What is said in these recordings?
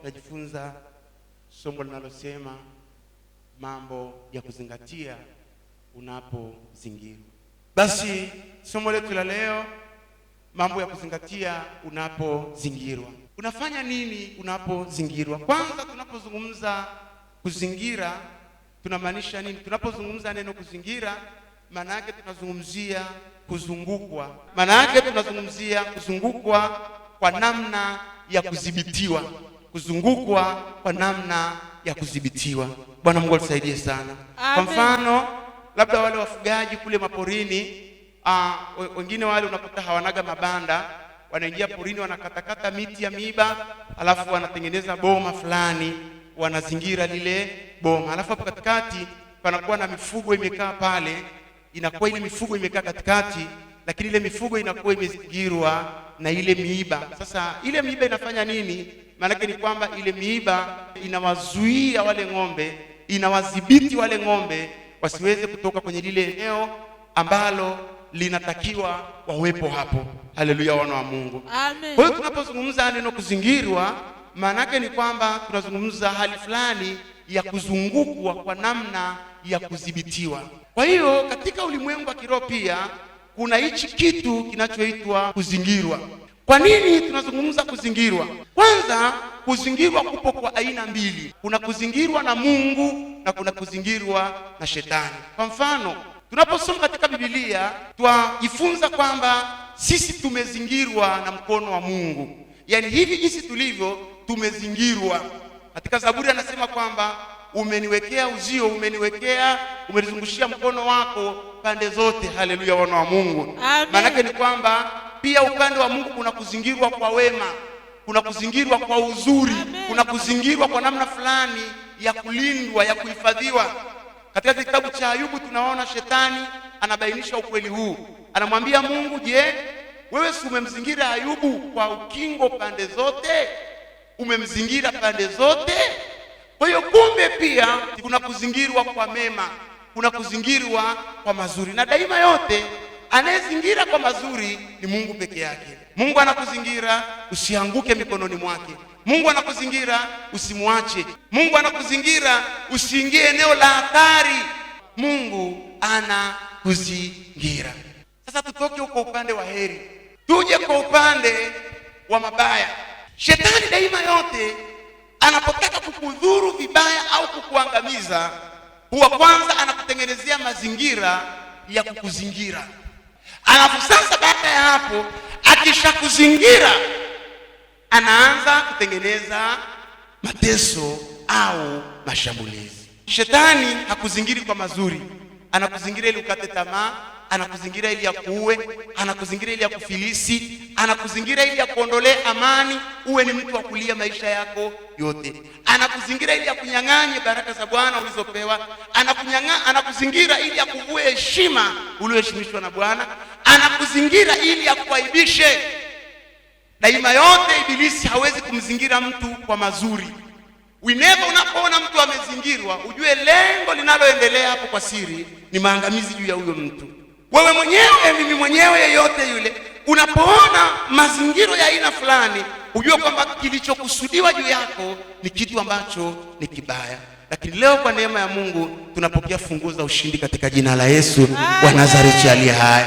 tunajifunza somo linalosema mambo ya kuzingatia unapozingirwa. Basi somo letu la leo, mambo ya kuzingatia unapozingirwa. Unafanya nini unapozingirwa? Kwanza, tunapozungumza kuzingira tunamaanisha nini? Tunapozungumza neno kuzingira, maana yake tunazungumzia kuzungukwa. Maana yake tunazungumzia kuzungukwa kwa namna ya kudhibitiwa. Kuzungukwa kwa namna ya kudhibitiwa. Bwana Mungu atusaidie sana. Kwa mfano, labda wale wafugaji kule maporini, wengine wale unakuta hawanaga mabanda, wanaingia porini, wanakatakata miti ya miiba, alafu wanatengeneza boma fulani, wanazingira lile boma. Alafu hapo katikati panakuwa na mifugo imekaa pale, inakuwa ile mifugo imekaa katikati, lakini ile mifugo inakuwa imezingirwa na ile miiba. Sasa ile miiba inafanya nini? Maana yake ni kwamba ile miiba inawazuia wale ng'ombe, inawadhibiti wale ng'ombe wasiweze kutoka kwenye lile eneo ambalo linatakiwa wawepo hapo. Haleluya, wana wa Mungu. Amen. Kwa hiyo tunapozungumza neno kuzingirwa, maana yake ni kwamba tunazungumza hali fulani ya kuzungukwa kwa namna ya kudhibitiwa. Kwa hiyo katika ulimwengu wa kiroho pia kuna hichi kitu kinachoitwa kuzingirwa. Kwa nini tunazungumza kuzingirwa? Kwanza, kuzingirwa kupo kwa aina mbili. Kuna kuzingirwa na Mungu na kuna kuzingirwa na shetani. Kwa mfano, tunaposoma katika Biblia twajifunza kwamba sisi tumezingirwa na mkono wa Mungu. Yaani hivi jinsi tulivyo tumezingirwa. Katika Zaburi anasema kwamba umeniwekea uzio, umenizungushia mkono wako pande zote. Haleluya, wana wa Mungu. Maana yake ni kwamba pia upande wa Mungu kuna kuzingirwa kwa wema, kuna kuzingirwa kwa uzuri. Amen. Kuna kuzingirwa kwa namna fulani ya kulindwa, ya kuhifadhiwa. Katika kitabu cha Ayubu tunaona shetani anabainisha ukweli huu. Anamwambia Mungu, je, wewe si umemzingira Ayubu kwa ukingo pande zote? Umemzingira pande zote? Kwa hiyo kumbe pia kuna kuzingirwa kwa mema, kuna kuzingirwa kwa mazuri. Na daima yote anayezingira kwa mazuri ni Mungu peke yake. Mungu anakuzingira usianguke mikononi mwake. Mungu anakuzingira usimwache. Mungu anakuzingira usiingie eneo la hatari. Mungu anakuzingira. Sasa tutoke huko upande wa heri, tuje kwa upande wa mabaya. Shetani daima yote anapotaka kukudhuru vibaya au kukuangamiza, huwa kwanza anakutengenezea mazingira ya kukuzingira. Alafu sasa baada ya hapo, akishakuzingira anaanza kutengeneza mateso au mashambulizi. Shetani hakuzingiri kwa mazuri, anakuzingira ili ukate tamaa, anakuzingira ili akuue, anakuzingira ili akufilisi, anakuzingira ili akuondolee amani, uwe ni mtu wa kulia maisha yako yote. Anakuzingira ili akunyang'anye baraka za Bwana ulizopewa, anakuzingira ili akuvue heshima ulioheshimishwa na Bwana, anakuzingira ili akuaibishe. Daima yote Ibilisi hawezi kumzingira mtu kwa mazuri. Whenever unapoona mtu amezingirwa, ujue lengo linaloendelea hapo kwa siri ni maangamizi juu ya huyo mtu. Wewe mwenyewe, mimi mwenyewe, yeyote yule, unapoona mazingiro ya aina fulani, ujue kwamba kilichokusudiwa juu yako ni kitu ambacho ni kibaya. Lakini leo kwa neema ya Mungu tunapokea funguo za ushindi katika jina la Yesu wa Nazareti aliye hai.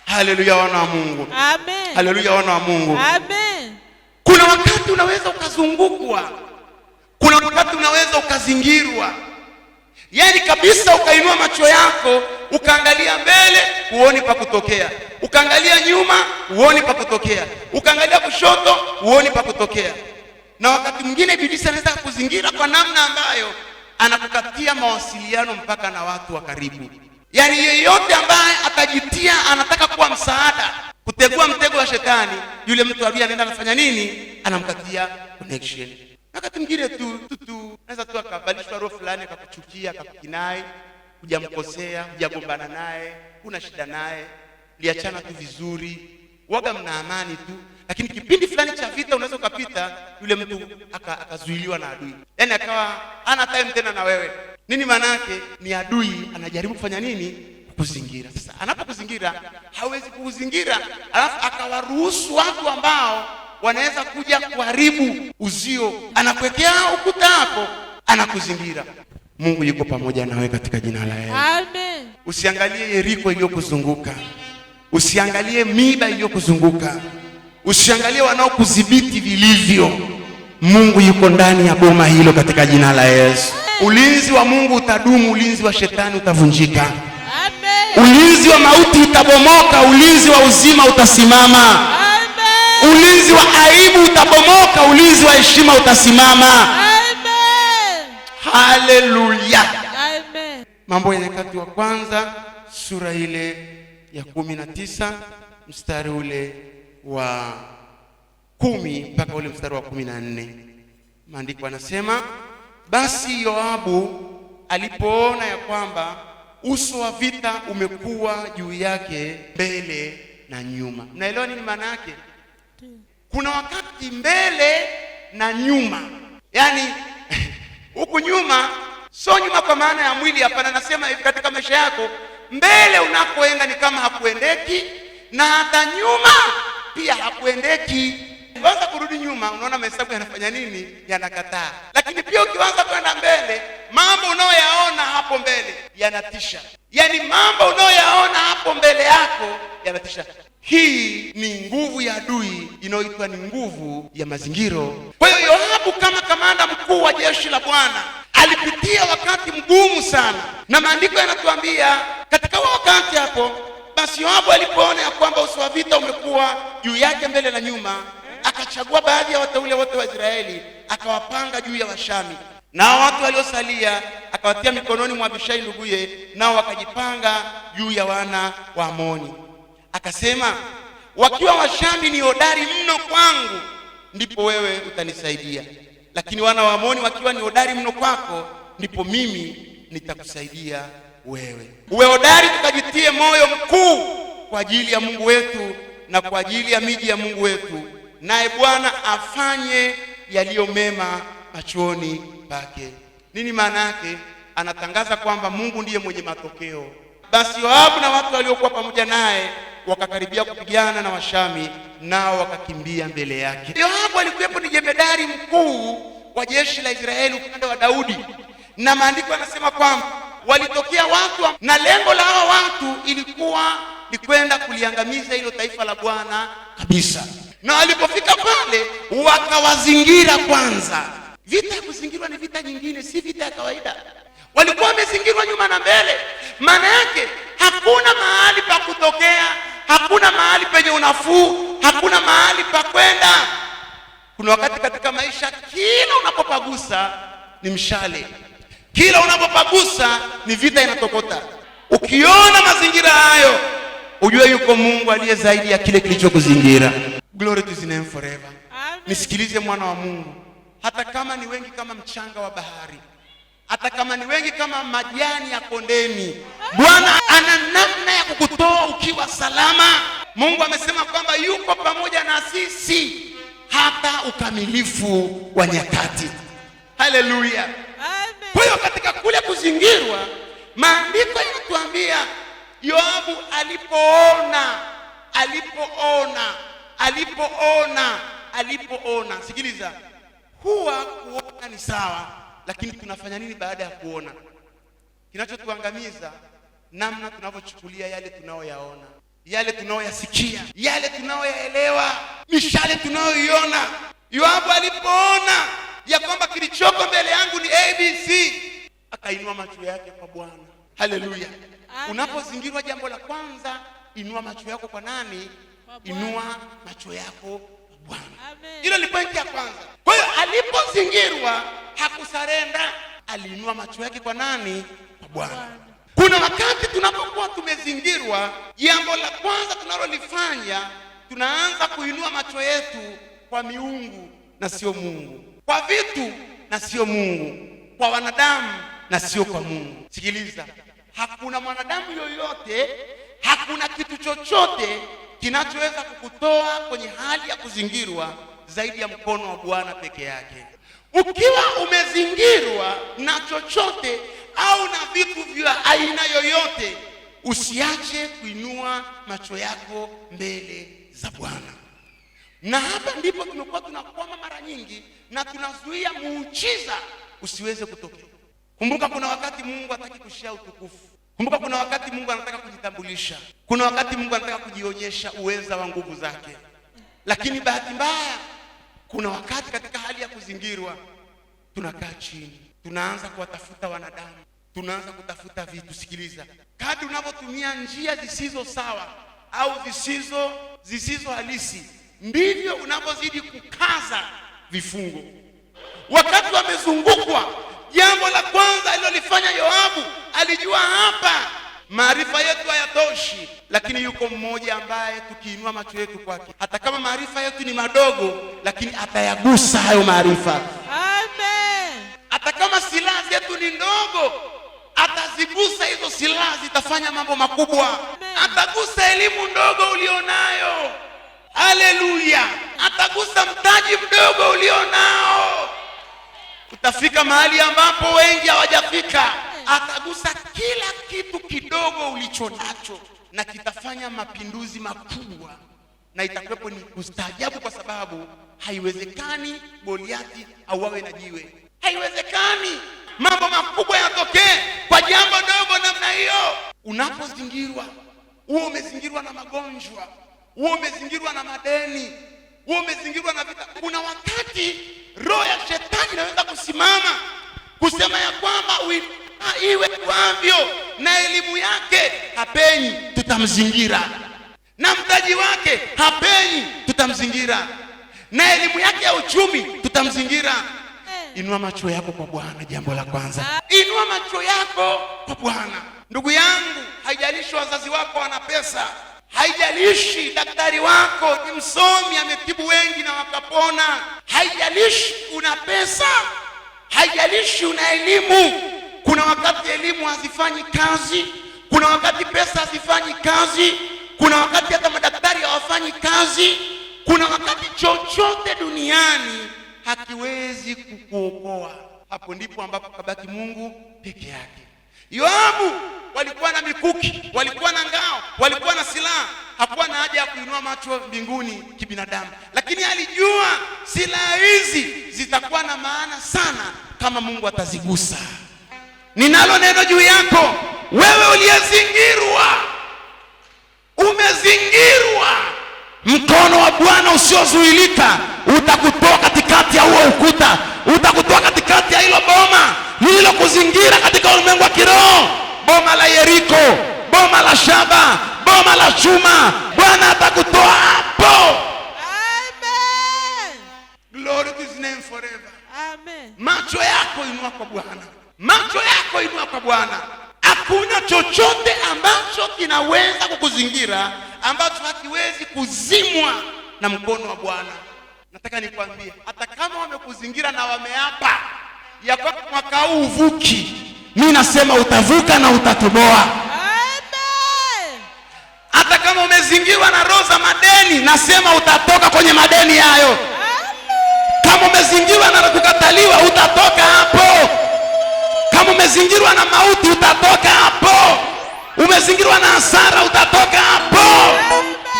Haleluya, wana wa Mungu. Amen. Haleluya, wana wa Mungu. Amen. Kuna wakati unaweza ukazungukwa, kuna wakati unaweza ukazingirwa. Yaani kabisa ukainua macho yako, ukaangalia mbele, huoni pa kutokea. Ukaangalia nyuma, huoni pa kutokea. Ukaangalia kushoto, huoni pa kutokea. Na wakati mwingine Ibilisi anaweza kukuzingira kwa namna ambayo anakukatia mawasiliano mpaka na watu wa karibu. Yaani yeyote ambaye atajitia anataka kuwa msaada, kutegua mtego wa shetani, yule mtu aliye anaenda anafanya nini? Anamkatia connection. Wakati mwingine tu naweza tu akavalishwa roho fulani, akakuchukia, akakukinai, hujamkosea, hujagombana naye, kuna shida naye, liachana tu vizuri, waga mna amani tu. Lakini kipindi fulani cha vita unaweza ukapita, yule mtu akazuiliwa na adui. Yaani akawa hana time tena na wewe. Nini maana yake? Ni adui anajaribu kufanya nini? Kukuzingira. Sasa anapokuzingira hawezi kukuzingira alafu akawaruhusu watu ambao wanaweza kuja kuharibu uzio. Anakuwekea ukuta hapo, anakuzingira. Mungu yuko pamoja nawe katika jina la Yesu. Amen. Usiangalie Yeriko iliyokuzunguka, usiangalie miba iliyokuzunguka, usiangalie wanaokudhibiti vilivyo. Mungu yuko ndani ya boma hilo katika jina la Yesu. Ulinzi wa Mungu utadumu, ulinzi wa shetani utavunjika. Amen. Ulinzi wa mauti utabomoka, ulinzi wa uzima utasimama. Amen. Ulinzi wa aibu utabomoka, ulinzi wa heshima utasimama. Amen. Haleluya. Amen. Mambo ya Nyakati wa Kwanza sura ile ya 19 mstari ule wa 10 mpaka ule mstari wa 14. Maandiko yanasema, basi Yoabu alipoona ya kwamba uso wa vita umekuwa juu yake mbele na nyuma. Mnaelewa nini maana yake? Kuna wakati mbele na nyuma, yaani huku nyuma sio nyuma kwa maana ya mwili, hapana. Nasema hivi, katika maisha yako mbele unakoenda ni kama hakuendeki, na hata nyuma pia hakuendeki. Ukianza kurudi nyuma, unaona mahesabu yanafanya nini? Yanakataa. Lakini pia ukianza kwenda mbele, mambo unayoyaona hapo mbele yanatisha. Yaani mambo unayoyaona hapo mbele yako yanatisha. Hii ni nguvu ya adui inayoitwa ni nguvu ya mazingiro. Kwa hiyo Yoabu kama kamanda mkuu wa jeshi la Bwana alipitia wakati mgumu sana, na maandiko yanatuambia katika wakati hapo, basi Yoabu alipoona ya kwamba uso wa vita umekuwa juu yake mbele na nyuma, akachagua baadhi ya wateule wote wa Israeli, akawapanga juu ya Washami, nao watu waliosalia akawatia mikononi mwa Abishai nduguye, nao wakajipanga juu ya wana wa Amoni. Akasema, wakiwa Washami ni hodari mno kwangu, ndipo wewe utanisaidia, lakini wana wa Amoni wakiwa ni hodari mno kwako, ndipo mimi nitakusaidia wewe. Uwe hodari, tukajitie moyo mkuu kwa ajili ya Mungu wetu na kwa ajili ya miji ya Mungu wetu, naye Bwana afanye yaliyo mema machoni pake. Nini maana yake? Anatangaza kwamba Mungu ndiye mwenye matokeo. Basi Yoabu na watu waliokuwa pamoja naye wakakaribia kupigana na Washami, nao wakakimbia mbele yake. Yoabu alikuwepo ni jemedari mkuu wa jeshi la Israeli upande wa Daudi, na maandiko yanasema kwamba walitokea watu, na lengo la hao watu ilikuwa ni kwenda kuliangamiza hilo taifa la Bwana kabisa. Na walipofika pale wakawazingira kwanza. Vita ya kuzingirwa ni vita nyingine, si vita ya kawaida. Walikuwa wamezingirwa nyuma na mbele. Maana yake hakuna mahali pa kutokea, hakuna mahali penye unafuu, hakuna mahali pa kwenda. Kuna wakati katika maisha kila unapopagusa ni mshale, kila unapopagusa ni vita inatokota. Ukiona mazingira hayo, ujue yuko Mungu aliye zaidi ya kile kilichokuzingira. Glory to his name forever. Amen. Nisikilize mwana wa Mungu, hata kama ni wengi kama mchanga wa bahari, hata kama ni wengi kama majani ya kondeni, Bwana ana namna ya kukutoa ukiwa salama. Mungu amesema kwamba yuko pamoja na sisi hata ukamilifu wa nyakati. Haleluya. Amen. Kwa hiyo katika kule kuzingirwa, maandiko yanatuambia Yoabu alipoona. Sikiliza, huwa kuona ni sawa, lakini tunafanya nini baada ya kuona? Kinachotuangamiza namna tunavyochukulia yale tunayoyaona, yale tunayoyasikia, yale tunayoyaelewa, mishale tunayoiona. Yoabu alipoona ya kwamba kilichoko mbele yangu ni ABC, akainua macho yake kwa Bwana. Haleluya. Unapozingirwa, jambo la kwanza, inua macho yako kwa nani? Inua macho yako kwa Bwana. Hilo ni pointi ya kwanza. Kwa hiyo alipozingirwa hakusarenda, aliinua macho yake kwa nani? Kwa Bwana. Kuna wakati tunapokuwa tumezingirwa, jambo la kwanza tunalolifanya, tunaanza kuinua macho yetu kwa miungu na sio Mungu, kwa vitu na sio Mungu, kwa wanadamu na sio kwa Mungu. Sikiliza, hakuna mwanadamu yoyote, hakuna kitu chochote kinachoweza kukutoa kwenye hali ya kuzingirwa zaidi ya mkono wa Bwana peke yake. Ukiwa umezingirwa na chochote au na vitu vya aina yoyote, usiache kuinua macho yako mbele za Bwana. Na hapa ndipo tumekuwa tunakwama mara nyingi na tunazuia muujiza usiweze kutokea. Kumbuka kuna wakati Mungu hataki kushia utukufu. Kumbuka kuna wakati Mungu anataka kujitambulisha. Kuna wakati Mungu anataka kujionyesha uweza wa nguvu zake. Lakini bahati mbaya kuna wakati katika hali ya kuzingirwa tunakaa chini. Tunaanza kuwatafuta wanadamu. Tunaanza kutafuta vitu. Sikiliza. Kadri unavyotumia njia zisizo sawa au zisizo halisi, ndivyo unapozidi kukaza vifungo. Wakati wamezungukwa, jambo la kwanza alilolifanya Yoabu, alijua hapa maarifa yetu hayatoshi, lakini yuko mmoja ambaye tukiinua macho yetu kwake, hata kama maarifa yetu ni madogo, lakini atayagusa hayo maarifa. Amen. Hata kama silaha zetu ni ndogo, atazigusa hizo silaha, zitafanya mambo makubwa. Atagusa elimu ndogo ulionayo. Haleluya. Atagusa mtaji mdogo ulionao. Utafika mahali ambapo wengi hawajafika. Atagusa kila kitu kidogo ulichonacho na kitafanya mapinduzi makubwa, na itakuwepo ni kustaajabu, kwa sababu haiwezekani Goliathi auawe na jiwe. Haiwezekani mambo makubwa yatokee kwa jambo dogo namna hiyo. Unapozingirwa, uwe umezingirwa na magonjwa, uwe umezingirwa na madeni, uwe umezingirwa na vita, kuna wakati roho ya shetani inaweza kusimama kusema ya kwamba iwe kwavyo, na elimu yake hapenyi, tutamzingira. Na mtaji wake hapenyi, tutamzingira. Na elimu yake ya uchumi, tutamzingira. Inua macho yako kwa Bwana. Jambo la kwanza, inua macho yako kwa Bwana. Ndugu yangu, haijalishi wazazi wako wana pesa, haijalishi daktari wako ni msomi, ametibu wengi na wakapona, haijalishi una pesa, haijalishi una elimu. Kuna wakati elimu hazifanyi kazi, kuna wakati pesa hazifanyi kazi, kuna wakati hata madaktari hawafanyi kazi, kuna wakati chochote duniani hakiwezi kukuokoa. Hapo ndipo ambapo kabaki Mungu peke yake. Yoabu walikuwa na mikuki, walikuwa na ngao, walikuwa na silaha. Hakuwa na haja ya kuinua macho mbinguni kibinadamu, lakini alijua silaha hizi zitakuwa na maana sana kama Mungu atazigusa. Ninalo neno juu yako wewe uliyezingirwa, umezingirwa. Mkono wa Bwana usiozuilika utakutoa katikati ya huo ukuta, utakutoa katikati ya hilo boma lililokuzingira katika ulimwengu wa kiroho. Boma la Yeriko, boma la shaba, boma la chuma, Bwana atakutoa hapo. Amen. Glory to his name forever. Amen. Macho yako inua kwa Bwana. Macho yako inua kwa Bwana. Hakuna chochote ambacho kinaweza kukuzingira ambacho hakiwezi kuzimwa na mkono wa Bwana. Nataka nikwambie, hata kama wamekuzingira na wameapa ya kwamba mwaka huu uvuki, mimi nasema utavuka na utatoboa. Amen. Hata kama umezingirwa na roho za madeni, nasema utatoka kwenye madeni hayo. Amen. Kama umezingirwa na kukataliwa, utatoka hapo. Kama umezingirwa na mauti, utatoka hapo. Umezingirwa na hasara, utatoka hapo.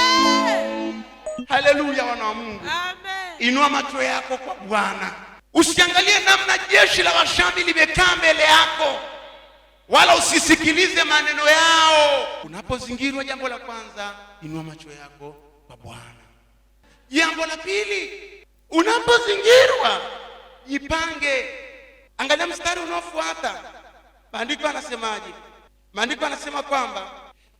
Amen. Haleluya, wana wa Mungu. Amen. Inua macho yako kwa Bwana. Usiangalie namna jeshi la Washami limekaa mbele yako, wala usisikilize maneno yao. Unapozingirwa, jambo la kwanza, inua macho yako kwa Bwana. Jambo la pili, unapozingirwa, jipange. Angalia mstari unaofuata. Maandiko yanasemaje? Maandiko yanasema kwamba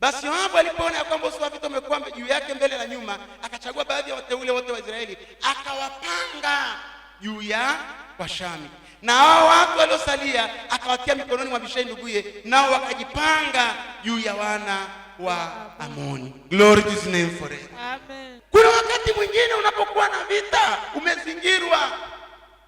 basi Yoabu alipoona ya kwamba uso wa vita umekuwa juu yake mbele na nyuma, akachagua baadhi ya wateule wote wa Israeli, akawapanga juu ya Washami, na hao watu waliosalia akawatia mikononi mwa Abishai nduguye, nao wakajipanga juu ya wana wa Amoni. Glory to his name forever. Amen. Kuna wakati mwingine unapokuwa na vita, umezingirwa,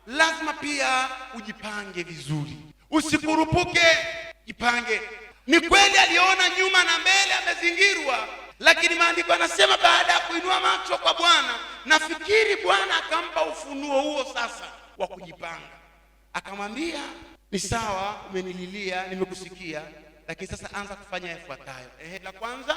lazima pia ujipange vizuri. Usikurupuke, jipange. Ni kweli aliona nyuma na mbele amezingirwa, lakini maandiko yanasema baada ya kuinua macho kwa Bwana, nafikiri Bwana akampa ufunuo huo sasa wa kujipanga. Akamwambia, ni sawa, umenililia, nimekusikia, lakini sasa anza kufanya yafuatayo. La kwanza,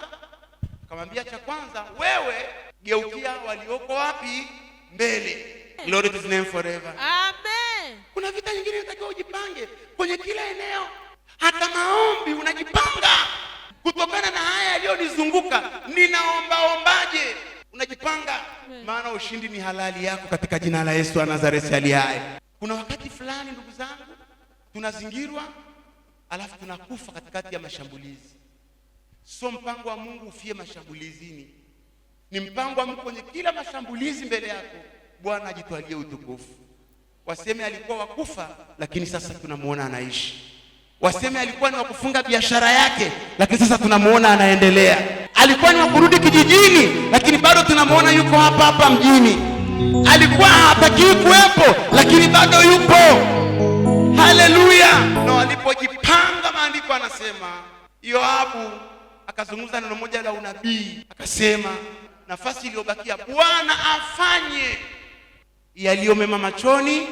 Akamwambia, cha kwanza, wewe geukia walioko wapi? Mbele. Glory to his name forever. Amen. Kuna vita nyingine unatakiwa ujipange kwenye kila eneo. Hata maombi unajipanga. Kutokana na haya yaliyonizunguka, ninaombaje? Unajipanga. Maana ushindi ni halali yako katika jina la Yesu wa Nazareti aliye hai. Kuna wakati fulani ndugu zangu, tunazingirwa alafu tunakufa katikati ya mashambulizi. Sio mpango wa Mungu ufie mashambulizini. Ni mpango wa Mungu kwenye kila mashambulizi mbele yako Bwana ajitwalie utukufu. Waseme alikuwa wakufa, lakini sasa tunamuona anaishi. Waseme alikuwa ni wakufunga biashara yake, lakini sasa tunamuona anaendelea. Alikuwa ni wakurudi kijijini, lakini bado tunamuona yuko hapa mjini. Alikuwa hataki kuwepo, lakini bado yupo. Haleluya. Na walipojipanga, maandiko anasema Yoabu akazungumza neno moja la unabii, akasema nafasi iliyobakia Bwana afanye yaliyo mema machoni.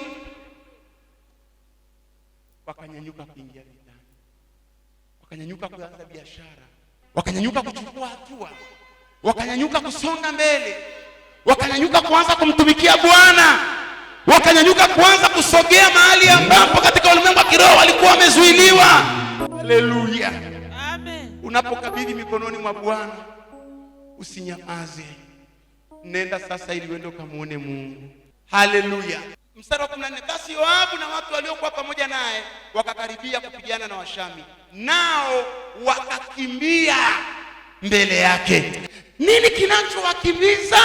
Wakanyanyuka kuingia vitani, wakanyanyuka kuanza biashara, wakanyanyuka kuchukua hatua, wakanyanyuka kusonga mbele, wakanyanyuka kuanza kumtumikia Bwana, wakanyanyuka kuanza kusogea mahali ambapo katika ulimwengu wa kiroho walikuwa wamezuiliwa. Haleluya. Amen. Unapokabidhi mikononi mwa Bwana, usinyamaze. Nenda sasa ili uende ukamuone Mungu. Haleluya. Mstari wa 14, basi Yoabu na watu waliokuwa pamoja naye wakakaribia kupigana na Washami, nao wakakimbia mbele yake. Nini kinachowakimbiza?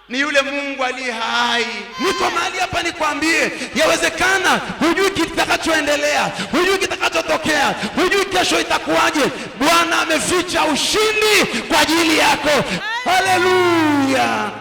Ni yule Mungu aliye hai. Niko mahali hapa nikwambie, yawezekana hujui kitakachoendelea, hujui kitakachotokea, hujui kesho itakuwaje. Bwana ameficha ushindi kwa ajili yako. Haleluya.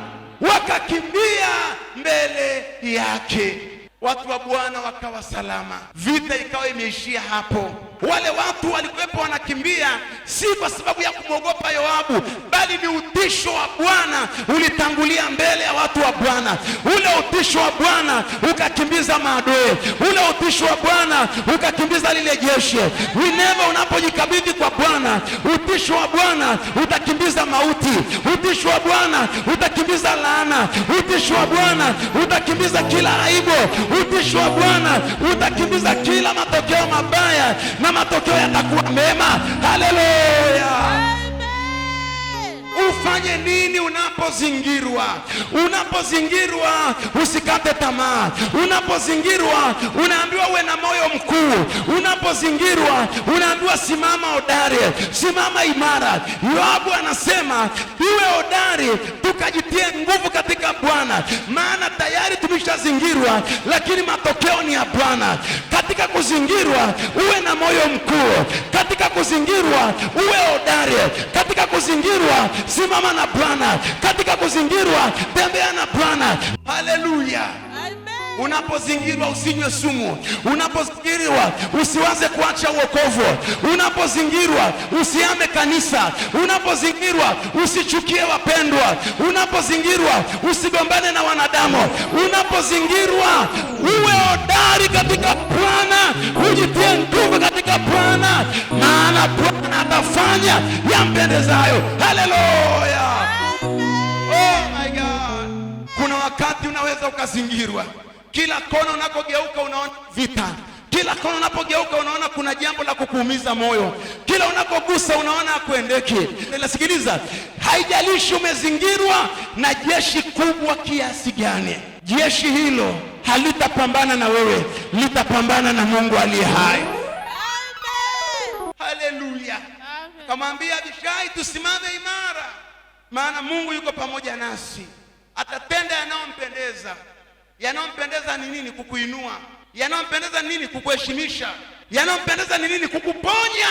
Wakakimbia mbele yake. Watu wa Bwana wakawa salama. Vita ikawa imeishia hapo. Wale watu walikuwepo wanakimbia si kwa sababu ya kumwogopa Yoabu, bali ni utisho wa Bwana ulitangulia mbele ya watu wa Bwana. Ule utisho wa Bwana ukakimbiza maadui. Ule utisho wa Bwana ukakimbiza lile jeshi. Whenever unapojikabidhi kwa Bwana, utisho wa Bwana utakimbiza mauti. Utisho wa Bwana utakimbiza laana. Utisho wa Bwana utakimbiza kila aibu. Utisho wa Bwana utakimbiza kila matokeo mabaya, na matokeo yatakuwa mema. Haleluya. Ufanye nini unapozingirwa? Unapozingirwa usikate tamaa. Unapozingirwa unaambiwa uwe na moyo mkuu. Unapozingirwa unaambiwa simama hodari, simama imara. Yoabu anasema iwe hodari, tukajitie nguvu katika Bwana, maana tayari tumeshazingirwa, lakini matokeo ni ya Bwana. Katika kuzingirwa uwe na moyo mkuu. Katika kuzingirwa uwe hodari. Katika kuzingirwa simama na Bwana. Katika kuzingirwa tembea na Bwana. Haleluya. Unapozingirwa usinywe sumu. Unapozingirwa usiwaze kuacha wokovu. Unapozingirwa usihame kanisa. Unapozingirwa usichukie wapendwa. Unapozingirwa usigombane na wanadamu. Unapozingirwa uwe hodari katika Bwana, ujitie nguvu katika Bwana, maana Bwana atafanya yampendezayo. Haleluya. Oh my God. Kuna wakati unaweza ukazingirwa. Kila kona unapogeuka unaona vita. Kila kona unapogeuka unaona kuna jambo la kukuumiza moyo. Kila unapogusa unaona hakuendeki. Nasikiliza, haijalishi umezingirwa na jeshi kubwa kiasi gani, jeshi hilo halitapambana na wewe, litapambana na Mungu aliye hai. Haleluya. Kamwambia Abishai, tusimame imara, maana Mungu yuko pamoja nasi. Atatenda yanayompendeza. Yanayompendeza ni nini? Kukuinua. Yanayompendeza ni nini? Kukuheshimisha. Yanayompendeza ni nini? Kukuponya.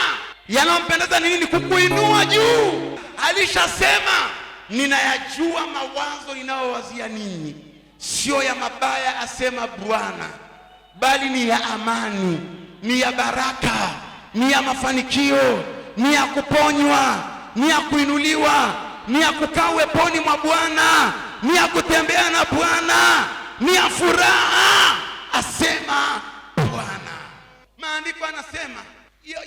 Yanayompendeza ni nini? Kukuinua juu. Alishasema, ninayajua mawazo ninayowazia ninyi, sio ya mabaya, asema Bwana, bali ni ya amani, ni ya baraka, ni ya mafanikio, ni ya kuponywa, ni ya kuinuliwa, ni ya kukaa uweponi mwa Bwana, ni ya kutembea na Bwana, ni ya furaha, asema Bwana. Maandiko anasema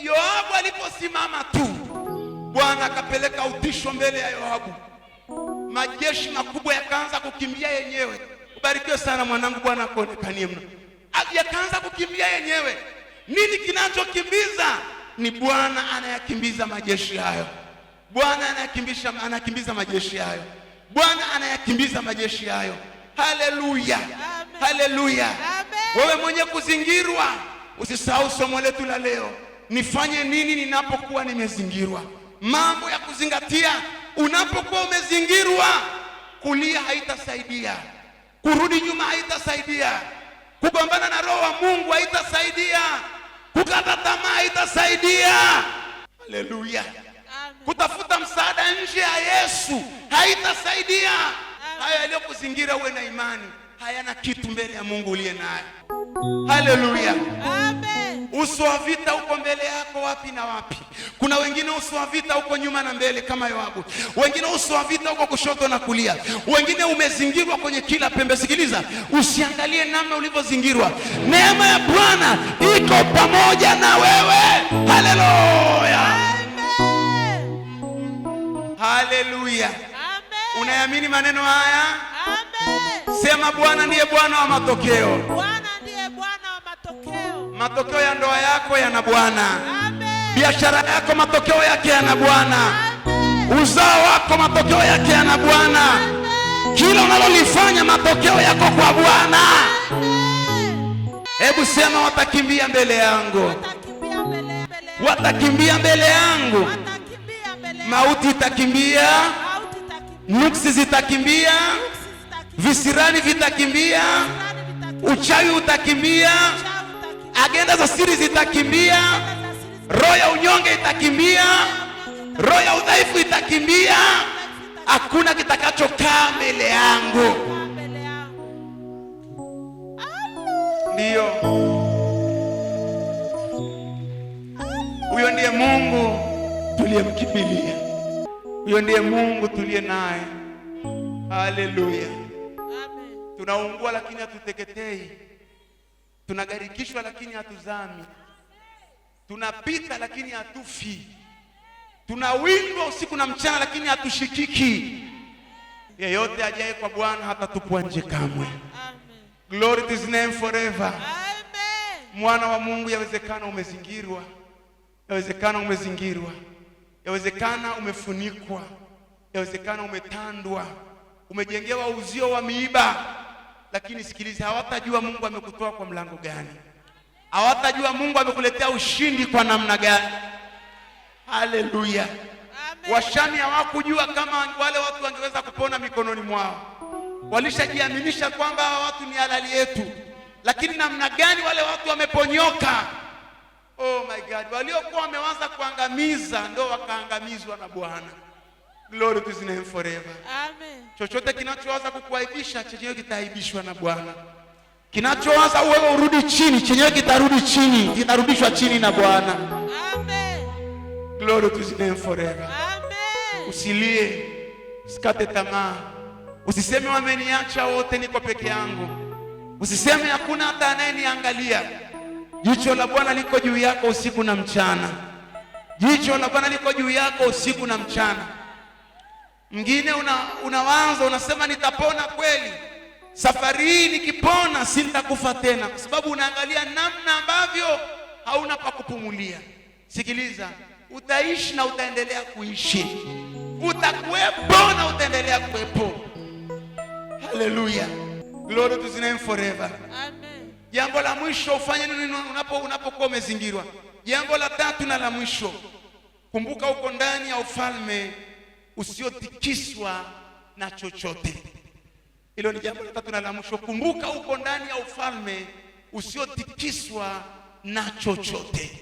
Yoabu aliposimama tu, Bwana akapeleka utisho mbele ya Yoabu, majeshi makubwa yakaanza kukimbia yenyewe. Ubarikiwe sana mwanangu, Bwana akuonekanie mno. Yakaanza kukimbia yenyewe. Nini kinachokimbiza? Ni Bwana anayakimbiza majeshi hayo. Bwana anakimbiza majeshi hayo. Bwana anayakimbiza majeshi hayo. Haleluya, haleluya. Wewe mwenye kuzingirwa, usisahau somo letu la leo. Nifanye nini ninapokuwa nimezingirwa? Mambo ya kuzingatia unapokuwa umezingirwa. Kulia haitasaidia, kurudi nyuma haitasaidia, kugombana na Roho wa Mungu haitasaidia, kukata tamaa haitasaidia. Haleluya. Kutafuta msaada nje ya Yesu haitasaidia. Haya yaliyokuzingira uwe na imani hayana kitu mbele ya Mungu uliye naye. Haleluya. Amen. Uso wa vita uko mbele yako wapi na wapi? Kuna wengine uso wa vita uko nyuma na mbele kama Yoabu. Wengine uso wa vita uko kushoto na kulia. Wengine umezingirwa kwenye kila pembe. Sikiliza, usiangalie namna ulivyozingirwa. Neema ya Bwana iko pamoja na wewe. Haleluya. Haleluya. Unaamini maneno haya? Amen. Sema, Bwana ndiye Bwana wa matokeo. Bwana ndiye Bwana wa matokeo. Matokeo ya ndoa yako yana Bwana. Amen. Biashara yako matokeo yake yana Bwana. Amen. Uzao wako matokeo yake yana Bwana. Amen. Kila unalolifanya matokeo yako kwa Bwana. Amen. Hebu sema, watakimbia mbele yangu. Watakimbia mbele yangu. Watakimbia mbele yangu. Watakimbia mbele yangu. Mauti itakimbia. Mauti itakimbia. Nuksi zitakimbia. Visirani vitakimbia. Uchawi utakimbia. Agenda za siri zitakimbia. Roho ya unyonge itakimbia. Roho ya udhaifu itakimbia. Hakuna kitakachokaa mbele yangu. Ndio, huyo ndiye Mungu tuliyemkimbilia. Huyo ndiye Mungu tuliye naye. Haleluya. Amen. Tunaungua lakini hatuteketei. Tunagarikishwa lakini hatuzami. Tunapita lakini hatufi. Tunawindwa usiku na mchana lakini hatushikiki. Yeyote ajaye kwa Bwana hatatupwa nje kamwe. Amen. Glory to his name forever. Amen. Mwana wa Mungu, yawezekana umezingirwa. Yawezekana umezingirwa. Yawezekana umefunikwa. Yawezekana umetandwa. Umejengewa uzio wa miiba. Lakini sikiliza, hawatajua Mungu amekutoa kwa mlango gani. Hawatajua Mungu amekuletea ushindi kwa namna gani. Haleluya. Amen. Washani hawakujua kama wale watu wangeweza kupona mikononi mwao. Walishajiaminisha kwamba hawa watu ni halali yetu. Lakini namna gani wale watu wameponyoka. Oh my God. Waliokuwa wameanza kuangamiza ndio wakaangamizwa na Bwana. Glory to his name forever. Amen. Chochote kinachoanza kukuaibisha chenyewe kitaaibishwa na Bwana. Kinachoanza wewe urudi chini, chenyewe kitarudi chini, kitarudishwa chini na Bwana. Amen. Glory to his name forever. Amen. Usilie, usikate tamaa. Usiseme wameniacha wote, niko peke yangu. Usiseme hakuna hata anayeniangalia. Jicho la Bwana liko juu yako usiku na mchana. Jicho la Bwana liko juu yako usiku na mchana. Mwingine unawaza unasema nitapona kweli. Safari hii nikipona sitakufa tena, kwa sababu unaangalia namna ambavyo hauna pa kupumulia. Sikiliza, utaishi na utaendelea kuishi. Utakuwepo na utaendelea kuwepo. Haleluya. Glory to his name forever. Amen. Jambo la mwisho, ufanye nini unapokuwa umezingirwa? Jambo la tatu na la mwisho, kumbuka uko ndani ya ufalme usiotikiswa na chochote. Hilo ni jambo la tatu na la mwisho. Kumbuka uko ndani ya ufalme usiotikiswa na chochote.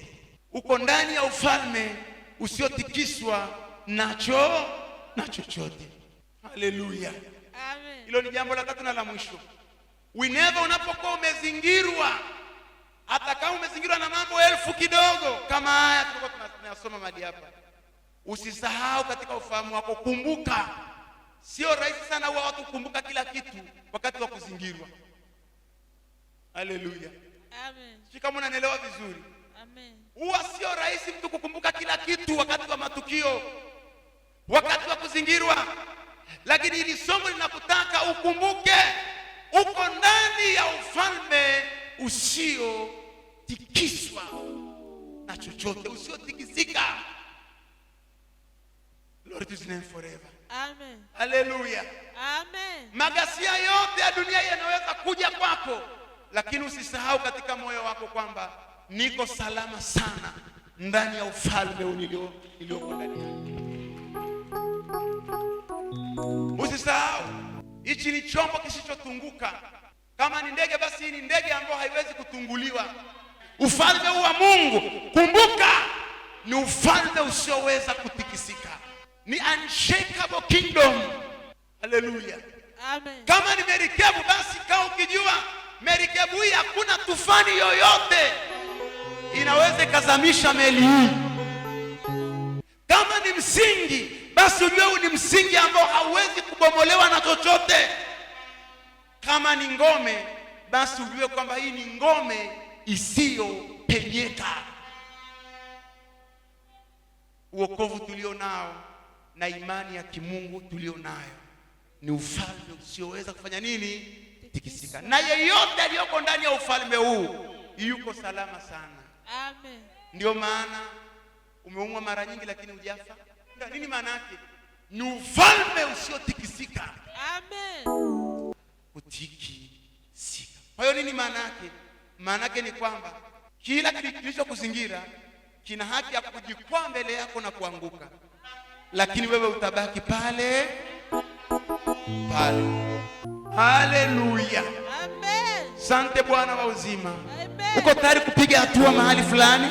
Uko ndani ya ufalme usiotikiswa na chochote. Haleluya. Amen. Hilo ni jambo la tatu na la mwisho. Whenever unapokuwa umezingirwa, hata kama umezingirwa na mambo elfu kidogo kama haya tulikuwa tunasoma mahali hapa, usisahau katika ufahamu wako, kumbuka. Sio rahisi sana huwa watu kukumbuka kila kitu wakati wa kuzingirwa. Haleluya. Amen. Si kama unanielewa vizuri. Amen. Huwa sio rahisi mtu kukumbuka kila kitu wakati wa matukio, wakati wa kuzingirwa, lakini hili somo linakutaka ukumbuke uko ndani ya ufalme usiotikiswa na chochote, usiotikisika. Lord is name forever. Amen. Hallelujah. Amen. Magasia yote ya dunia yanaweza kuja kwako, lakini usisahau katika moyo wako kwamba niko salama sana ndani ya ufalme nilioko ndani yake. Usisahau hichi ni chombo kisichotunguka. Kama ni ndege, basi hii ni ndege ambayo haiwezi kutunguliwa. Ufalme huu wa Mungu, kumbuka, ni ufalme usioweza kutikisika. Ni unshakable kingdom. Hallelujah. Amen. Kama ni merikebu, basi kaa ukijua merikebu hii hakuna tufani yoyote inaweza ikazamisha meli hii. Kama ni msingi, basi ujue huu ni msingi ambao hauwezi kubomolewa na chochote. Kama ni ngome, basi ujue kwamba hii ni ngome isiyopenyeka. Uokovu tulio nao na imani ya kimungu tulio nayo ni ufalme usioweza kufanya nini? Tikisika. Na yeyote aliyoko ndani ya ufalme huu yuko salama sana. Amen. Ndio maana umeumwa mara nyingi lakini hujafa. Nini maana yake? Ni ufalme usiotikisika. Amen. Kutikisika. Kwa hiyo nini maana yake? Maana yake ni kwamba kila kilichokuzingira kina haki ya kujikwaa mbele yako na kuanguka, lakini wewe utabaki pale pale. Haleluya. Amen. Asante Bwana wa uzima. Amen. Uko tayari kupiga hatua mahali fulani?